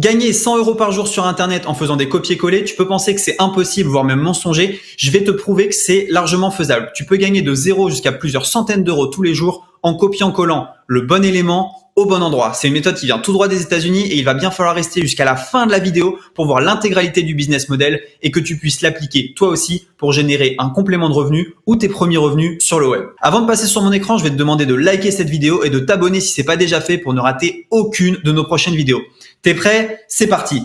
Gagner 100 € par jour sur Internet en faisant des copier-coller, tu peux penser que c'est impossible, voire même mensonger. Je vais te prouver que c'est largement faisable. Tu peux gagner de 0 jusqu'à plusieurs centaines d'euros tous les jours en copiant-collant le bon élément au bon endroit. C'est une méthode qui vient tout droit des États-Unis et il va bien falloir rester jusqu'à la fin de la vidéo pour voir l'intégralité du business model et que tu puisses l'appliquer toi aussi pour générer un complément de revenus ou tes premiers revenus sur le web. Avant de passer sur mon écran, je vais te demander de liker cette vidéo et de t'abonner si ce n'est pas déjà fait pour ne rater aucune de nos prochaines vidéos. T'es prêt? C'est parti!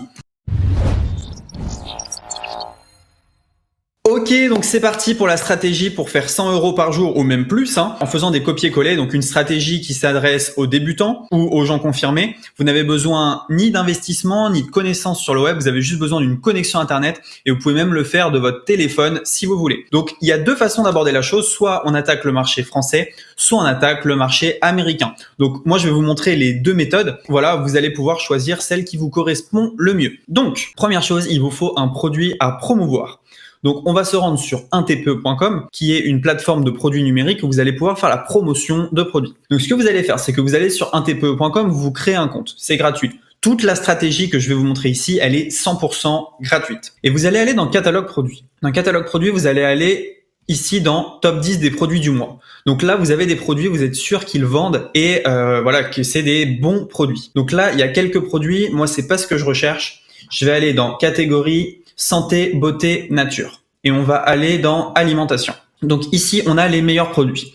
Ok, donc c'est parti pour la stratégie pour faire 100 € par jour ou même plus, en faisant des copier-coller. Donc une stratégie qui s'adresse aux débutants ou aux gens confirmés. Vous n'avez besoin ni d'investissement ni de connaissances sur le web. Vous avez juste besoin d'une connexion Internet et vous pouvez même le faire de votre téléphone si vous voulez. Donc il y a deux façons d'aborder la chose. Soit on attaque le marché français, soit on attaque le marché américain. Donc moi je vais vous montrer les deux méthodes. Voilà, vous allez pouvoir choisir celle qui vous correspond le mieux. Donc première chose, il vous faut un produit à promouvoir. Donc, on va se rendre sur untpe.com, qui est une plateforme de produits numériques où vous allez pouvoir faire la promotion de produits. Donc, ce que vous allez faire, c'est que vous allez sur untpe.com, vous créez un compte. C'est gratuit. Toute la stratégie que je vais vous montrer ici, elle est 100% gratuite. Et vous allez aller dans catalogue produits. Dans catalogue produits, vous allez aller ici dans top 10 des produits du mois. Donc là, vous avez des produits, vous êtes sûr qu'ils vendent et voilà, que c'est des bons produits. Donc là, il y a quelques produits. Moi, c'est pas ce que je recherche. Je vais aller dans catégorie santé, beauté, nature. Et on va aller dans alimentation. Donc ici, on a les meilleurs produits.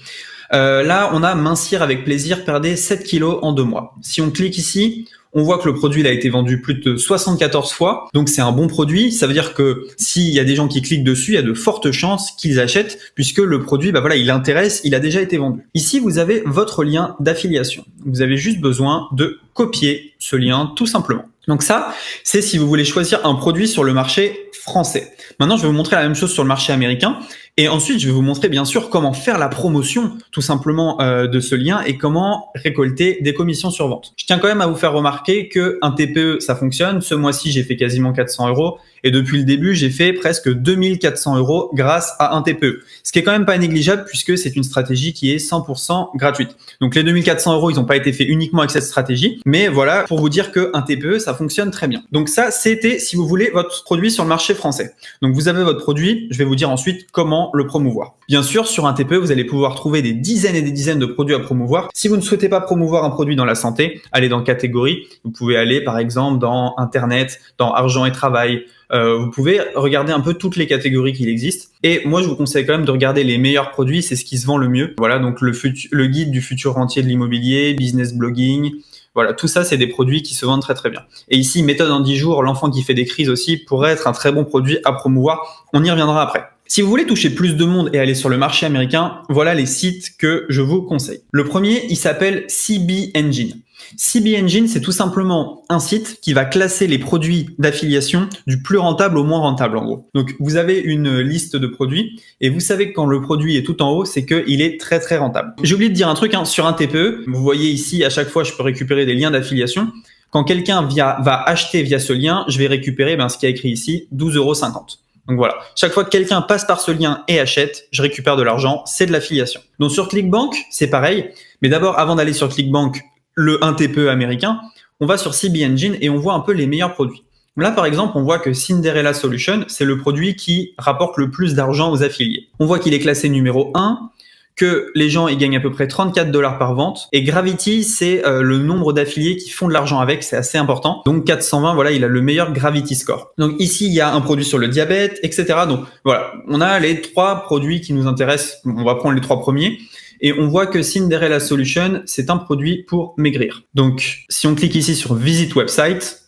Là, on a mincir avec plaisir, perdez 7 kilos en 2 mois. Si on clique ici, on voit que le produit il a été vendu plus de 74 fois. Donc c'est un bon produit. Ça veut dire que s'il y a des gens qui cliquent dessus, il y a de fortes chances qu'ils achètent puisque le produit, voilà, il intéresse, il a déjà été vendu. Ici, vous avez votre lien d'affiliation. Vous avez juste besoin de copier ce lien tout simplement. Donc ça, c'est si vous voulez choisir un produit sur le marché français. Maintenant, je vais vous montrer la même chose sur le marché américain. Et ensuite, je vais vous montrer bien sûr comment faire la promotion tout simplement de ce lien et comment récolter des commissions sur vente. Je tiens quand même à vous faire remarquer que un TPE, ça fonctionne. Ce mois-ci, j'ai fait quasiment 400 € et depuis le début, j'ai fait presque 2400 € grâce à un TPE. Ce qui est quand même pas négligeable puisque c'est une stratégie qui est 100% gratuite. Donc les 2400 €, ils n'ont pas été faits uniquement avec cette stratégie, mais voilà pour vous dire que un TPE, ça fonctionne très bien. Donc ça, c'était si vous voulez votre produit sur le marché français. Donc vous avez votre produit, je vais vous dire ensuite comment le promouvoir. Bien sûr, sur un TPE, vous allez pouvoir trouver des dizaines et des dizaines de produits à promouvoir. Si vous ne souhaitez pas promouvoir un produit dans la santé, allez dans catégorie. Vous pouvez aller par exemple dans Internet, dans argent et travail. Vous pouvez regarder un peu toutes les catégories qu'il existe. Et moi, je vous conseille quand même de regarder les meilleurs produits. C'est ce qui se vend le mieux. Voilà, donc le guide du futur rentier de l'immobilier, business blogging. Voilà, tout ça, c'est des produits qui se vendent très très bien. Et ici, méthode en 10 jours, l'enfant qui fait des crises aussi, pourrait être un très bon produit à promouvoir. On y reviendra après. Si vous voulez toucher plus de monde et aller sur le marché américain, voilà les sites que je vous conseille. Le premier, il s'appelle CB Engine. CB Engine, c'est tout simplement un site qui va classer les produits d'affiliation du plus rentable au moins rentable en gros. Donc vous avez une liste de produits et vous savez que quand le produit est tout en haut, c'est qu'il est très très rentable. J'ai oublié de dire un truc sur un TPE. Vous voyez ici, à chaque fois, je peux récupérer des liens d'affiliation. Quand quelqu'un va acheter via ce lien, je vais récupérer ce qui est écrit ici, 12,50 €. Donc voilà, chaque fois que quelqu'un passe par ce lien et achète, je récupère de l'argent, c'est de l'affiliation. Donc sur ClickBank, c'est pareil, mais d'abord avant d'aller sur ClickBank, le 1 TPE américain, on va sur CB Engine et on voit un peu les meilleurs produits. Là par exemple, on voit que Cinderella Solution, c'est le produit qui rapporte le plus d'argent aux affiliés. On voit qu'il est classé numéro 1, que les gens ils gagnent à peu près 34 $ par vente. Et Gravity, c'est le nombre d'affiliés qui font de l'argent avec, c'est assez important. Donc 420, voilà, il a le meilleur Gravity Score. Donc ici, il y a un produit sur le diabète, etc. Donc voilà, on a les 3 produits qui nous intéressent. On va prendre les 3 premiers. Et on voit que Cinderella Solution, c'est un produit pour maigrir. Donc si on clique ici sur Visit Website,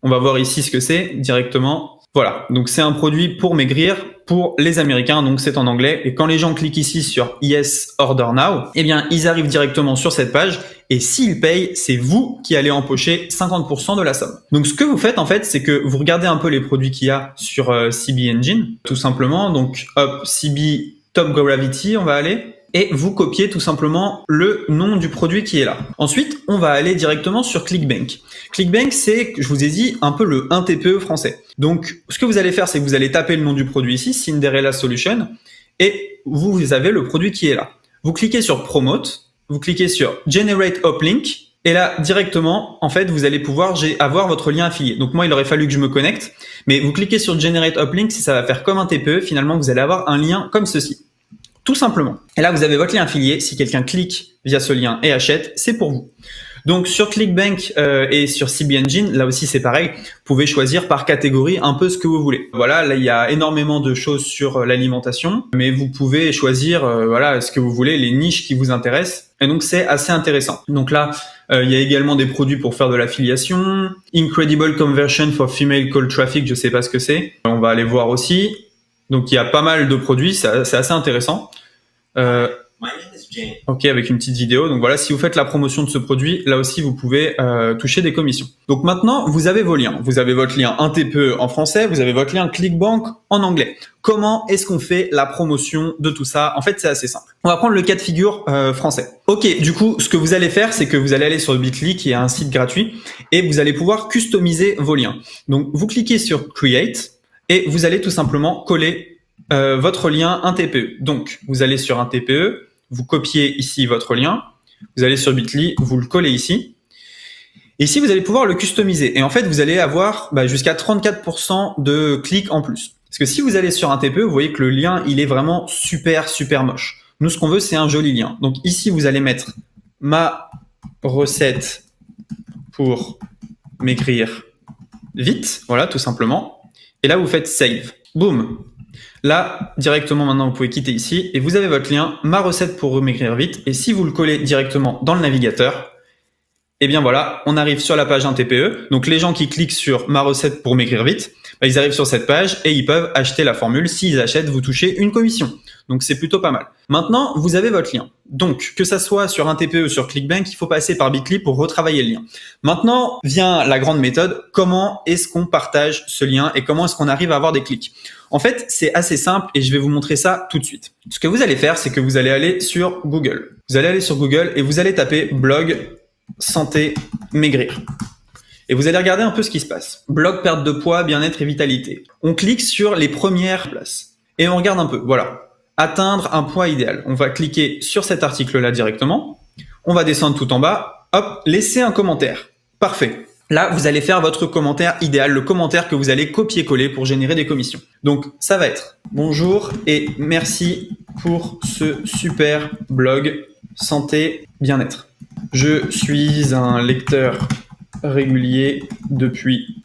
on va voir ici ce que c'est directement. Voilà, donc c'est un produit pour maigrir pour les Américains, donc c'est en anglais. Et quand les gens cliquent ici sur Yes, Order Now, eh bien ils arrivent directement sur cette page et s'ils payent, c'est vous qui allez empocher 50% de la somme. Donc ce que vous faites en fait, c'est que vous regardez un peu les produits qu'il y a sur CB Engine, tout simplement. Donc hop, CB Top Gravity, on va aller. Et vous copiez tout simplement le nom du produit qui est là. Ensuite, on va aller directement sur ClickBank. ClickBank, c'est, je vous ai dit, un peu le 1 TPE français. Donc, ce que vous allez faire, c'est que vous allez taper le nom du produit ici, Cinderella Solution, et vous avez le produit qui est là. Vous cliquez sur Promote, vous cliquez sur Generate Uplink, Et là, directement, en fait, vous allez pouvoir avoir votre lien affilié. Donc moi, il aurait fallu que je me connecte, mais vous cliquez sur Generate Uplinks et ça va faire comme un TPE. Finalement, vous allez avoir un lien comme ceci. Tout simplement. Et là, vous avez votre lien affilié. Si quelqu'un clique via ce lien et achète, c'est pour vous. Donc sur ClickBank et sur CB Engine, là aussi c'est pareil. Vous pouvez choisir par catégorie un peu ce que vous voulez. Voilà, là il y a énormément de choses sur l'alimentation, mais vous pouvez choisir voilà ce que vous voulez, les niches qui vous intéressent. Et donc c'est assez intéressant. Donc là, il y a également des produits pour faire de l'affiliation. Incredible Conversion for Female Cold Traffic, je sais pas ce que c'est. On va aller voir aussi. Donc il y a pas mal de produits, c'est assez intéressant. Ok, avec une petite vidéo. Donc voilà, si vous faites la promotion de ce produit, là aussi vous pouvez toucher des commissions. Donc maintenant, vous avez vos liens. Vous avez votre lien 1TPE en français, vous avez votre lien ClickBank en anglais. Comment est-ce qu'on fait la promotion de tout ça? En fait, c'est assez simple. On va prendre le cas de figure français. Ok, du coup, ce que vous allez faire, c'est que vous allez aller sur Bitly, qui est un site gratuit, et vous allez pouvoir customiser vos liens. Donc, vous cliquez sur Create, et vous allez tout simplement coller votre lien 1TPE. Donc, vous allez sur 1TPE, vous copiez ici votre lien, vous allez sur Bitly, vous le collez ici. Et ici, vous allez pouvoir le customiser. Et en fait, vous allez avoir jusqu'à 34% de clics en plus. Parce que si vous allez sur un TPE, vous voyez que le lien, il est vraiment super, super moche. Nous, ce qu'on veut, c'est un joli lien. Donc ici, vous allez mettre ma recette pour maigrir vite. Voilà, tout simplement. Et là, vous faites Save. Boum. Là, directement, maintenant, vous pouvez quitter ici et vous avez votre lien, ma recette pour maigrir vite. Et si vous le collez directement dans le navigateur, eh bien voilà, on arrive sur la page 1TPE. Donc les gens qui cliquent sur ma recette pour maigrir vite, ils arrivent sur cette page et ils peuvent acheter la formule. S'ils achètent, vous touchez une commission. Donc c'est plutôt pas mal. Maintenant, vous avez votre lien. Donc que ça soit sur 1TPE ou sur ClickBank, il faut passer par Bitly pour retravailler le lien. Maintenant vient la grande méthode. Comment est-ce qu'on partage ce lien et comment est-ce qu'on arrive à avoir des clics? En fait, c'est assez simple et je vais vous montrer ça tout de suite. Ce que vous allez faire, c'est que vous allez aller sur Google. Vous allez aller sur Google et vous allez taper blog santé maigrir. Et vous allez regarder un peu ce qui se passe. Blog perte de poids, bien-être et vitalité. On clique sur les premières places et on regarde un peu. Voilà. Atteindre un poids idéal. On va cliquer sur cet article-là directement. On va descendre tout en bas. Hop, laissez un commentaire. Parfait. Là, vous allez faire votre commentaire idéal, le commentaire que vous allez copier-coller pour générer des commissions. Donc, ça va être « Bonjour et merci pour ce super blog santé bien-être. Je suis un lecteur régulier depuis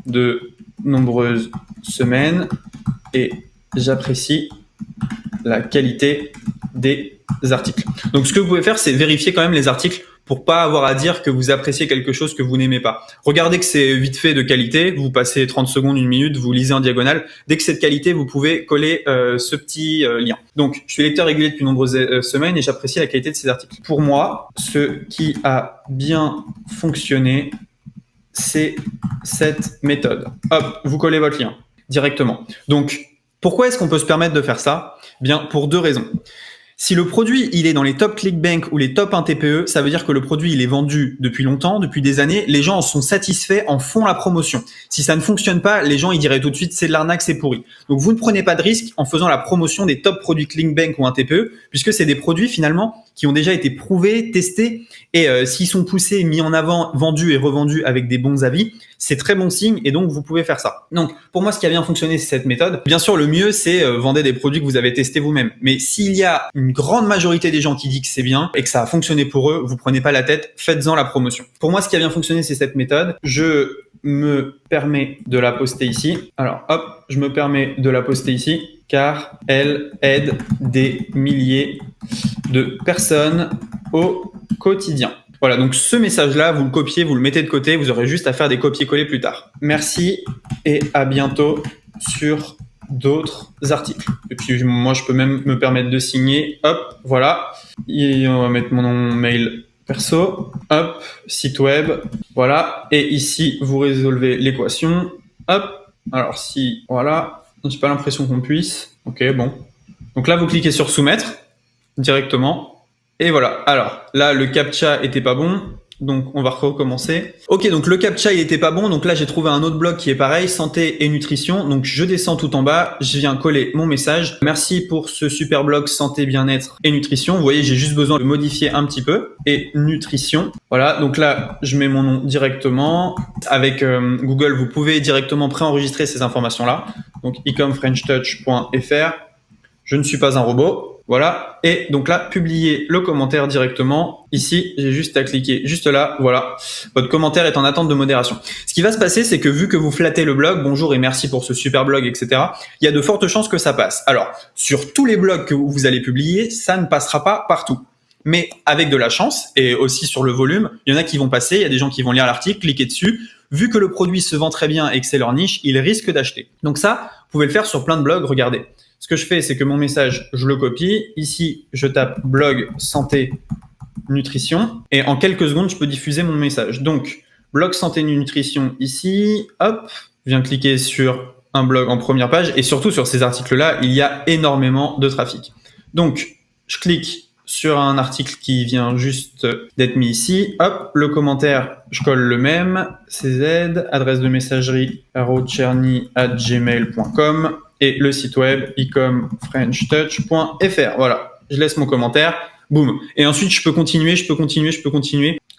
de nombreuses semaines et j'apprécie la qualité des articles. » Donc, ce que vous pouvez faire, c'est vérifier quand même les articles pour pas avoir à dire que vous appréciez quelque chose que vous n'aimez pas. Regardez que c'est vite fait de qualité, vous passez 30 secondes, une minute, vous lisez en diagonale. Dès que c'est de qualité, vous pouvez coller ce petit lien. Donc, je suis lecteur régulier depuis de nombreuses semaines et j'apprécie la qualité de ces articles. Pour moi, ce qui a bien fonctionné, c'est cette méthode. Hop, vous collez votre lien directement. Donc, pourquoi est-ce qu'on peut se permettre de faire ça? Bien, pour deux raisons. Si le produit, il est dans les top ClickBank ou les top 1 TPE, ça veut dire que le produit, il est vendu depuis longtemps, depuis des années. Les gens en sont satisfaits, en font la promotion. Si ça ne fonctionne pas, les gens, ils diraient tout de suite, c'est de l'arnaque, c'est pourri. Donc, vous ne prenez pas de risque en faisant la promotion des top produits ClickBank ou 1 TPE, puisque c'est des produits, finalement, qui ont déjà été prouvés, testés. Et s'ils sont poussés, mis en avant, vendus et revendus avec des bons avis, c'est très bon signe et donc vous pouvez faire ça. Donc pour moi, ce qui a bien fonctionné, c'est cette méthode. Bien sûr, le mieux, c'est vendre des produits que vous avez testés vous-même. Mais s'il y a une grande majorité des gens qui disent que c'est bien et que ça a fonctionné pour eux, vous prenez pas la tête, faites-en la promotion. Pour moi, ce qui a bien fonctionné, c'est cette méthode. Je me permets de la poster ici. Alors hop, je me permets de la poster ici car elle aide des milliers de personnes au quotidien. Voilà, donc ce message-là, vous le copiez, vous le mettez de côté, vous aurez juste à faire des copier-coller plus tard. Merci et à bientôt sur d'autres articles. Et puis moi, je peux même me permettre de signer. Hop, voilà. Et on va mettre mon nom mail perso. Hop, site web. Voilà. Et ici, vous résolvez l'équation. Hop. Alors si, voilà. J'ai pas l'impression qu'on puisse. Ok, bon. Donc là, vous cliquez sur soumettre directement. Et voilà. Alors là, le captcha était pas bon. Donc, on va recommencer. Ok, donc le CAPTCHA, il était pas bon. Donc là, j'ai trouvé un autre blog qui est pareil, santé et nutrition. Donc, je descends tout en bas. Je viens coller mon message. Merci pour ce super blog santé, bien-être et nutrition. Vous voyez, j'ai juste besoin de modifier un petit peu. Et nutrition. Voilà, donc là, je mets mon nom directement. Avec Google, vous pouvez directement préenregistrer ces informations-là. Donc, ecomfrenchtouch.fr. Je ne suis pas un robot. Voilà. Et donc là, publier le commentaire directement. Ici, j'ai juste à cliquer juste là. Voilà. Votre commentaire est en attente de modération. Ce qui va se passer, c'est que vu que vous flattez le blog, bonjour et merci pour ce super blog, etc., il y a de fortes chances que ça passe. Alors, sur tous les blogs que vous allez publier, ça ne passera pas partout. Mais avec de la chance et aussi sur le volume, il y en a qui vont passer. Il y a des gens qui vont lire l'article, cliquer dessus. Vu que le produit se vend très bien et que c'est leur niche, ils risquent d'acheter. Donc ça, vous pouvez le faire sur plein de blogs. Regardez. Ce que je fais, c'est que mon message, je le copie. Ici, je tape blog santé nutrition et en quelques secondes, je peux diffuser mon message. Donc, blog santé nutrition ici, hop, je viens cliquer sur un blog en première page et surtout sur ces articles-là, il y a énormément de trafic. Donc, je clique sur un article qui vient juste d'être mis ici. Hop, le commentaire, je colle le même. CZ, adresse de messagerie cherny@gmail.com et le site web ecomfrenchtouch.fr. Voilà, je laisse mon commentaire. Boum. Et ensuite, je peux continuer.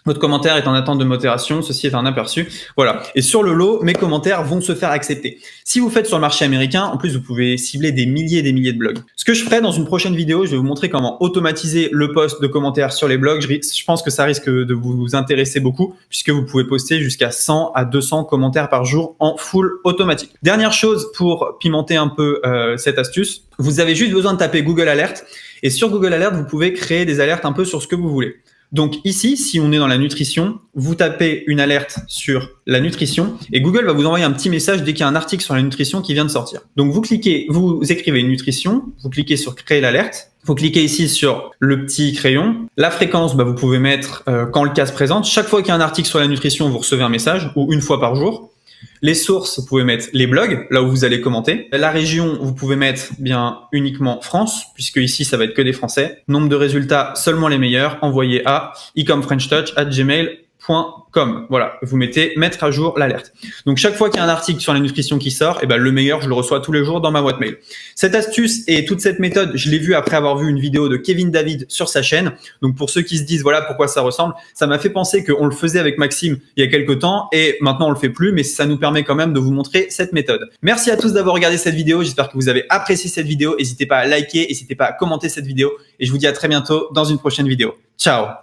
Votre commentaire est en attente de modération. Ceci est un aperçu. Voilà. Et sur le lot, mes commentaires vont se faire accepter. Si vous faites sur le marché américain, en plus, vous pouvez cibler des milliers et des milliers de blogs. Ce que je ferai dans une prochaine vidéo, je vais vous montrer comment automatiser le post de commentaires sur les blogs. Je pense que ça risque de vous intéresser beaucoup puisque vous pouvez poster jusqu'à 100 à 200 commentaires par jour en full automatique. Dernière chose pour pimenter un peu cette astuce, vous avez juste besoin de taper Google Alert et sur Google Alert, vous pouvez créer des alertes un peu sur ce que vous voulez. Donc ici, si on est dans la nutrition, vous tapez une alerte sur la nutrition et Google va vous envoyer un petit message dès qu'il y a un article sur la nutrition qui vient de sortir. Donc vous écrivez nutrition, vous cliquez sur créer l'alerte, vous cliquez ici sur le petit crayon. La fréquence, vous pouvez mettre quand le cas se présente. Chaque fois qu'il y a un article sur la nutrition, vous recevez un message ou une fois par jour. Les sources, vous pouvez mettre les blogs, là où vous allez commenter. La région, vous pouvez mettre bien uniquement France, puisque ici, ça va être que des Français. Nombre de résultats, seulement les meilleurs, envoyés à ecomfrenchtouch@gmail.com. Voilà, vous mettez mettre à jour l'alerte. Donc chaque fois qu'il y a un article sur la nutrition qui sort, le meilleur, je le reçois tous les jours dans ma boîte mail. Cette astuce et toute cette méthode, je l'ai vue après avoir vu une vidéo de Kevin David sur sa chaîne. Donc pour ceux qui se disent voilà pourquoi ça ressemble, ça m'a fait penser qu'on le faisait avec Maxime il y a quelques temps et maintenant on le fait plus, mais ça nous permet quand même de vous montrer cette méthode. Merci à tous d'avoir regardé cette vidéo. J'espère que vous avez apprécié cette vidéo. N'hésitez pas à liker, n'hésitez pas à commenter cette vidéo et je vous dis à très bientôt dans une prochaine vidéo. Ciao!